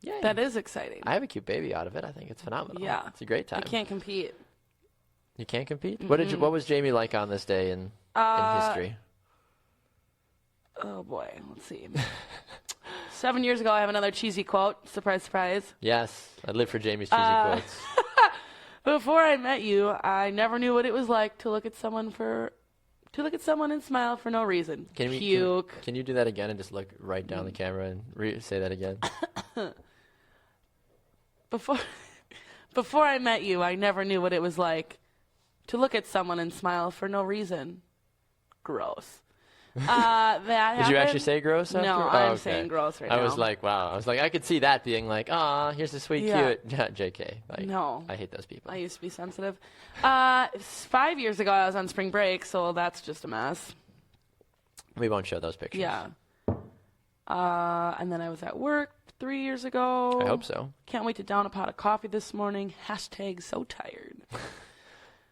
Yeah, that is exciting. I have a cute baby out of it. I think it's phenomenal. Yeah. It's a great time. You can't compete. You can't compete? Mm-hmm. What was Jaymee like on this day in history? Oh, boy. Let's see. 7 years ago, I have another cheesy quote. Surprise, surprise. Yes. I live for Jamie's cheesy quotes. Before I met you, I never knew what it was like to look at someone and smile for no reason. Puke. Can you do that again and just look right down the camera and say that again? Before I met you, I never knew what it was like to look at someone and smile for no reason. Gross. Did you actually say gross after? No, I'm saying gross right now. I was like, wow. I was like, I could see that being like, here's a sweet, cute. JK. Like, no. I hate those people. I used to be sensitive. 5 years ago, I was on spring break, so that's just a mess. We won't show those pictures. Yeah. And then I was at work 3 years ago. I hope so. Can't wait to down a pot of coffee this morning. # so tired.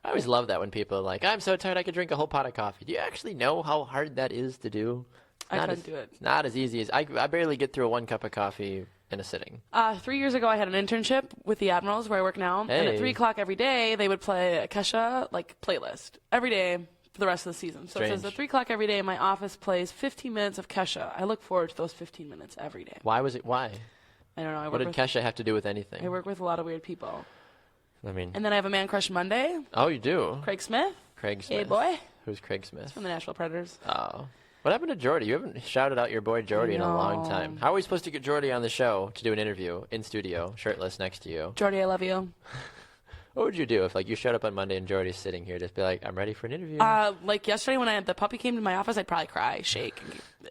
I always love that when people are like, I'm so tired I could drink a whole pot of coffee. Do you actually know how hard that is to do? I couldn't do it. It's not as easy as I barely get through a 1 cup of coffee in a sitting. 3 years ago, I had an internship with the Admirals where I work now. Hey. And at 3 o'clock every day, they would play a Kesha playlist every day for the rest of the season. So Strange. it says at 3 o'clock every day, my office plays 15 minutes of Kesha. I look forward to those 15 minutes every day. Why? I don't know. What did Kesha have to do with anything? I work with a lot of weird people. I mean... And then I have a man crush Monday. Oh, you do? Craig Smith. Craig Smith. Hey, boy. Who's Craig Smith? He's from the Nashville Predators. Oh. What happened to Jordy? You haven't shouted out your boy Jordy in a long time. How are we supposed to get Jordy on the show to do an interview in studio, shirtless next to you? Jordy, I love you. What would you do if, like, you showed up on Monday and Jordy's sitting here, just be like, I'm ready for an interview? Like yesterday when the puppy came to my office, I'd probably cry, shake.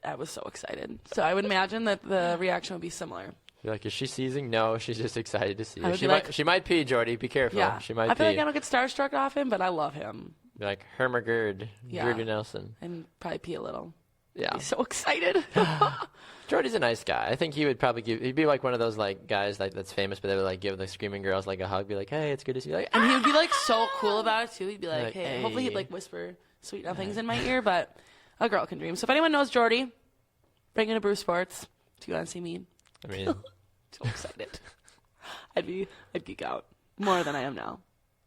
I was so excited. So I would imagine that the reaction would be similar. You're like, is she seizing? No, she's just excited to see you. She might pee, Jordy. Be careful. Yeah. She might I feel pee. like I don't get starstruck off him, but I love him. Be like, Hermagerd, Jordy Nelson. And probably pee a little. Yeah. He's so excited. Jordy's a nice guy. I think he would probably he'd be like one of those like guys like that's famous, but they would like give the screaming girls like a hug, be like, hey, it's good to see you. Like, and he would be like so cool about it too. He'd be like, hey. hey. Hopefully he'd like whisper sweet nothings in my ear, but a girl can dream. So if anyone knows Jordy, bring in to Bruce Sports. Do you want to see me? I mean, so excited. I'd geek out more than I am now.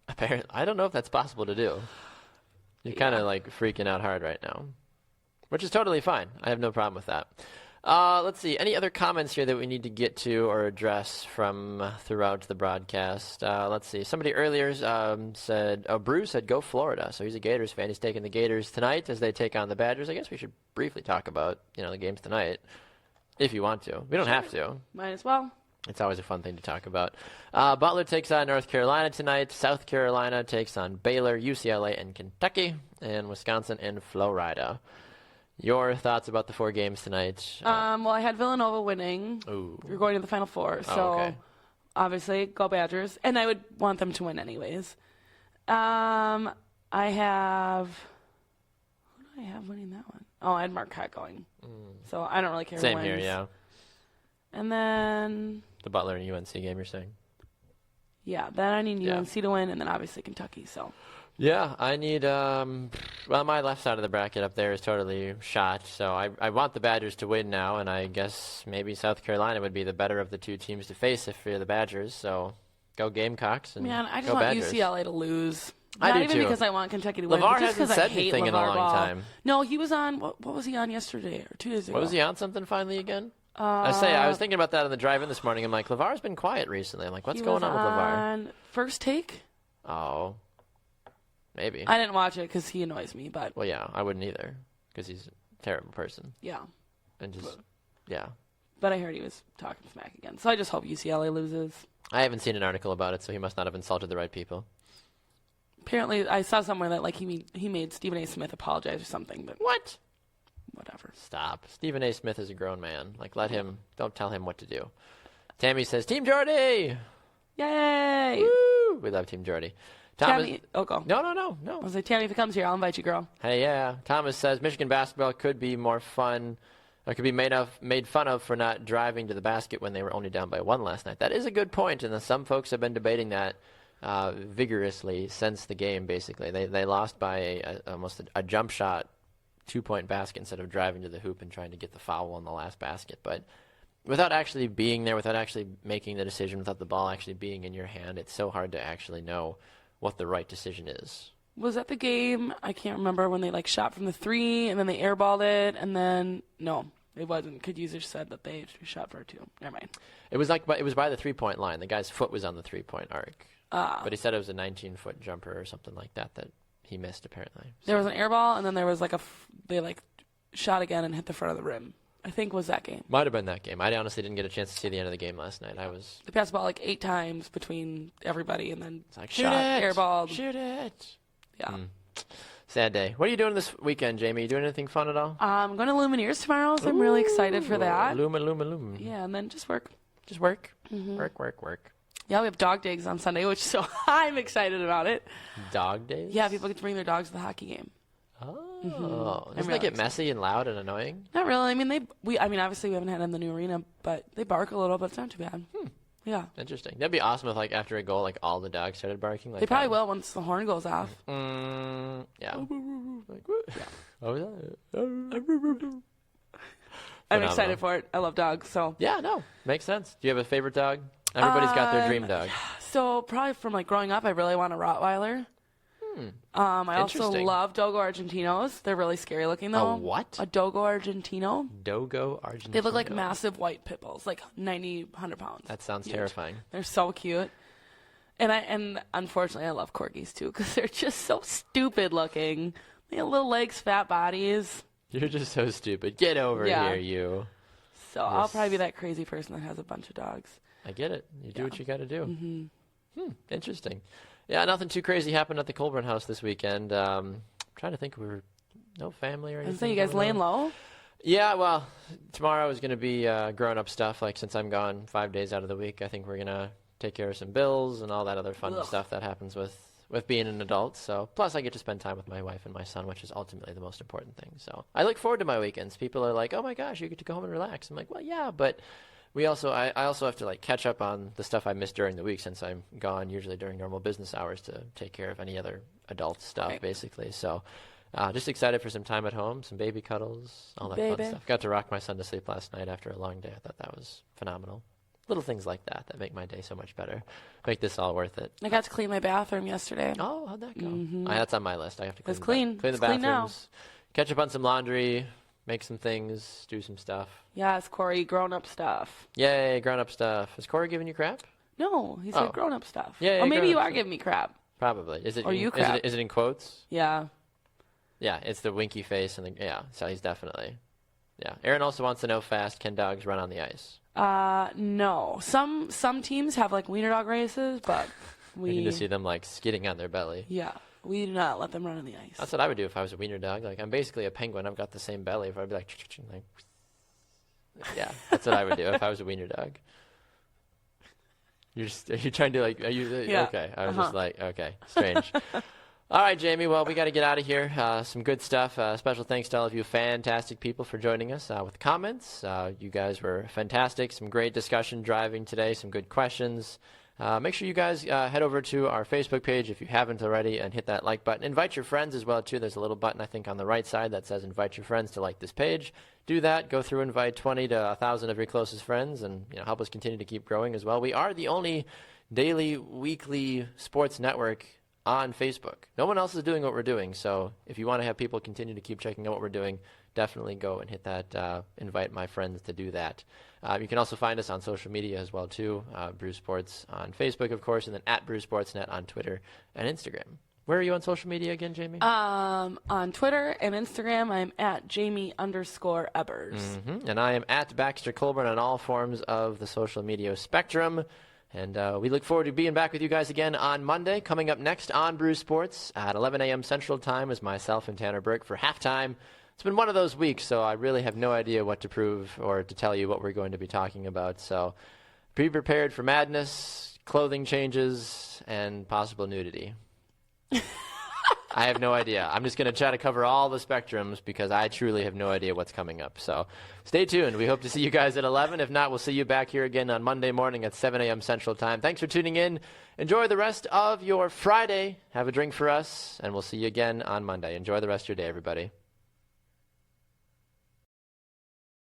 Apparently, I don't know if that's possible to do. You're kind of like freaking out hard right now, which is totally fine. I have no problem with that. Let's see. Any other comments here that we need to get to or address from throughout the broadcast? Let's see. Somebody earlier said, Bruce said go Florida. So he's a Gators fan. He's taking the Gators tonight as they take on the Badgers. I guess we should briefly talk about, the games tonight if you want to. We don't have to. Might as well. It's always a fun thing to talk about. Butler takes on North Carolina tonight. South Carolina takes on Baylor, UCLA, and Kentucky, and Wisconsin and Florida. Your thoughts about the 4 games tonight? Well, I had Villanova winning. Ooh. We're going to the Final Four, so obviously go Badgers, and I would want them to win anyways. I have who do I have winning that one? Oh, I had Marquette going, so I don't really care. Same who wins. here, yeah. And then the Butler and UNC game, you're saying? Yeah, then I need UNC to win, and then obviously Kentucky. So. Yeah, I need, my left side of the bracket up there is totally shot, so I want the Badgers to win now, and I guess maybe South Carolina would be the better of the 2 teams to face if you're the Badgers, so go Gamecocks and Man, I just go want Badgers. UCLA to lose. I Not do even too. because I want Kentucky to win. LeVar but just hasn't because said I hate anything in a LeVar long Ball. time. No, he was on, what was he on yesterday or 2 days ago? What was he on something finally again? I was thinking about that on the drive-in this morning. I'm like, LeVar's been quiet recently. I'm like, what's going on with LeVar? First Take? Oh, maybe. I didn't watch it because he annoys me, but... Well, yeah, I wouldn't either because he's a terrible person. Yeah. And just, yeah. But I heard he was talking smack again, so I just hope UCLA loses. I haven't seen an article about it, so he must not have insulted the right people. Apparently, I saw somewhere that like he made Stephen A. Smith apologize or something, but... What? Whatever. Stop. Stephen A. Smith is a grown man. Like, don't tell him what to do. Tammy says, Team Jordy! Yay! Woo! We love Team Jordy. Tammy, go. No. I was like, Tammy, if he comes here, I'll invite you, girl. Hey, yeah. Thomas says, Michigan basketball could be more fun, or could be made fun of for not driving to the basket when they were only down by 1 last night. That is a good point, and some folks have been debating that vigorously since the game, basically. They lost by almost a jump shot 2-point basket instead of driving to the hoop and trying to get the foul on the last basket. But without actually being there, without actually making the decision, without the ball actually being in your hand, it's so hard to actually know what the right decision is. Was that the game? I can't remember when they shot from the 3 and then they airballed it and then no, it wasn't. Kuduser said that they shot for a 2. Never mind. It was by the 3-point line. The guy's foot was on the 3-point arc, but he said it was a 19-foot jumper or something like that he missed apparently. So. There was an air ball, and then there was they shot again and hit the front of the rim. I think was that game. Might have been that game. I honestly didn't get a chance to see the end of the game last night. They passed the ball 8 times between everybody, and then shoot it, airballed. Shoot it. Yeah. Sad day. What are you doing this weekend, Jamie? You doing anything fun at all? I'm going to Lumineers tomorrow, so I'm really excited for that. Lumen. Yeah, and then just work. Just work. Mm-hmm. Work. Yeah, we have dog days on Sunday, so I'm excited about it. Dog days? Yeah, people get to bring their dogs to the hockey game. Oh. Mm-hmm. Doesn't that get messy and loud and annoying? Not really. I mean, obviously we haven't had them in the new arena, but they bark a little, but it's not too bad. Yeah. Interesting. That'd be awesome if, after a goal, all the dogs started barking. They probably will once the horn goes off. Yeah. I'm excited for it. I love dogs, so. Yeah, no. Makes sense. Do you have a favorite dog? Everybody's got their dream dog. So probably from growing up, I really want a Rottweiler. I also Interesting. love Dogo Argentinos. They're really scary looking, though. A what? A Dogo Argentino. Dogo Argentino. They look like massive white pit bulls, like 90, 100 pounds. That sounds Huge. terrifying. They're so cute. And unfortunately, I love corgis, too, because they're just so stupid looking. They have little legs, fat bodies. You're just so stupid. Get over here, you. So I'll probably be that crazy person that has a bunch of dogs. I get it. You do what you got to do. Mm-hmm. Interesting. Yeah, nothing too crazy happened at the Colburn house this weekend. Trying to think, no family or anything. So you guys laying low? Yeah, well, tomorrow is going to be grown-up stuff. Like, since I'm gone 5 days out of the week, I think we're going to take care of some bills and all that other fun stuff that happens with being an adult. So, plus I get to spend time with my wife and my son, which is ultimately the most important thing. So I look forward to my weekends. People are like, oh my gosh, you get to go home and relax. I'm like, well, yeah, but I also have to like catch up on the stuff I missed during the week since I'm gone usually during normal business hours to take care of any other adult stuff, basically. So just excited for some time at home, some baby cuddles, all that fun stuff. Got to rock my son to sleep last night after a long day. I thought that was phenomenal. Little things like that make my day so much better. Make this all worth it. I got to clean my bathroom yesterday. Oh, how'd that go? Mm-hmm. That's on my list. I have to clean. It's clean. Clean the bathrooms. Catch up on some laundry. Make some things. Do some stuff. Yes, Corey, grown-up stuff. Yay, grown-up stuff. Is Corey giving you crap? No, he said grown-up stuff. Yeah, or maybe you are stuff. giving me crap. Probably. Is it? Or you crap. Is it in quotes? Yeah. Yeah, it's the winky face and so he's definitely. Yeah. Aaron also wants to know fast can dogs run on the ice? No. Some teams have like wiener dog races, but we need to see them like skidding on their belly. Yeah. We do not let them run on the ice. That's what I would do if I was a wiener dog. Like, I'm basically a penguin. I've got the same belly. If I'd be like, yeah, that's what I would do if I was a wiener dog. Are you trying to like, are you, yeah. Okay. I was just like, okay, strange. All right, Jaymee. Well, we got to get out of here. Some good stuff. Special thanks to all of you fantastic people for joining us with comments. You guys were fantastic. Some great discussion driving today. Some good questions. Make sure you guys head over to our Facebook page if you haven't already and hit that like button. Invite your friends as well, too. There's a little button, I think, on the right side that says invite your friends to like this page. Do that. Go through, invite 20 to 1,000 of your closest friends and help us continue to keep growing as well. We are the only daily, weekly sports network on Facebook. No one else is doing what we're doing. So if you want to have people continue to keep checking out what we're doing, definitely go and hit that invite my friends to do that. You can also find us on social media as well, too. Brew Sports on Facebook, of course, and then at Brew Sportsnet on Twitter and Instagram. Where are you on social media again, Jaymee? On Twitter and Instagram, I'm at Jaymee_Ebbers. Mm-hmm. And I am at Baxter Colburn on all forms of the social media spectrum. And we look forward to being back with you guys again on Monday. Coming up next on Brew Sports at 11 a.m. Central Time is myself and Tanner Burke for halftime. It's been one of those weeks, so I really have no idea what to prove or to tell you what we're going to be talking about. So be prepared for madness, clothing changes, and possible nudity. I have no idea. I'm just going to try to cover all the spectrums because I truly have no idea what's coming up. So stay tuned. We hope to see you guys at 11. If not, we'll see you back here again on Monday morning at 7 a.m. Central Time. Thanks for tuning in. Enjoy the rest of your Friday. Have a drink for us, and we'll see you again on Monday. Enjoy the rest of your day, everybody.